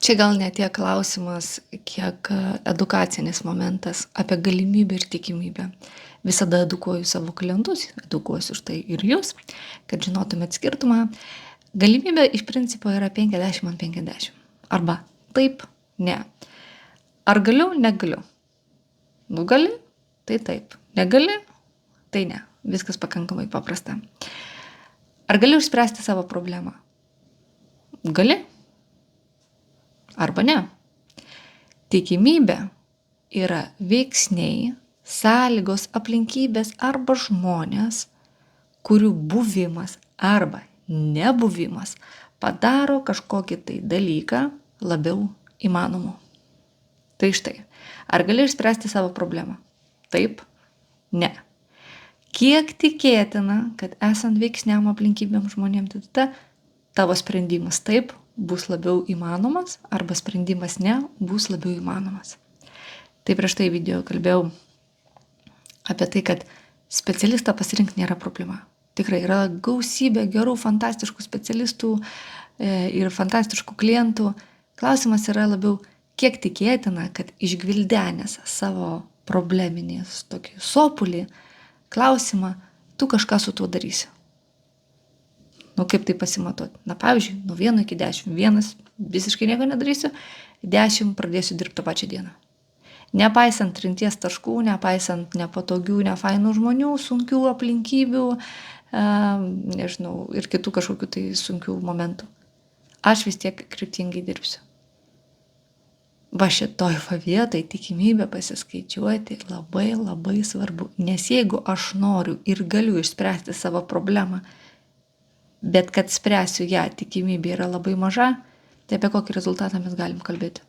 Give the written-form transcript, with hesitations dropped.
Čia gal ne tiek klausimas, kiek edukacinis momentas apie galimybę ir tikimybę. Visada edukuoju savo klientus, edukuosiu štai ir jūs, kad žinotumėt skirtumą. Galimybė iš principo yra 50/50. Arba taip, ne. Ar galiu, negaliu. Nu gali, tai taip. Negali, tai ne. Viskas pakankamai paprasta. Ar galiu išspręsti savo problemą? Gali. Arba ne. Tikimybė yra veiksniai, sąlygos, aplinkybės arba žmonės, kurių buvimas arba nebuvimas padaro kažkokį tai dalyką labiau įmanomu. Tai štai, ar gali išspręsti savo problemą? Taip, ne. Kiek tikėtina, kad esant veiksniam aplinkybėm žmonėm, tada tavo sprendimas taip bus labiau įmanomas arba sprendimas ne bus labiau įmanomas. Tai prieš tai video kalbėjau apie tai, kad specialistą pasirinkti nėra problema. Tikrai yra gausybė gerų, fantastiškų specialistų ir fantastiškų klientų. Klausimas yra labiau, kiek tikėtina, kad išgvildenęs savo probleminės tokį sopulį, klausimą, tu kažką su tuo darysi. Nu, kaip tai pasimatuoti? Na, pavyzdžiui, nuo 1 iki 10. 1 visiškai nieko nedarysiu, 10 pradėsiu dirbti tą pačią dieną. Nepaisant trinties taškų, nepaisant nepatogių, nefainų žmonių, sunkių aplinkybių, nežinau, ir kitų kažkokių tai sunkių momentų. Aš vis tiek kryptingai dirbsiu. Va šitoj vietoj tikimybę pasiskaičiuoti labai labai svarbu. Nes jeigu aš noriu ir galiu išspręsti savo problemą, bet kad spręsiu ją tikimybė yra labai maža, tai apie kokį rezultatą mes galim kalbėti?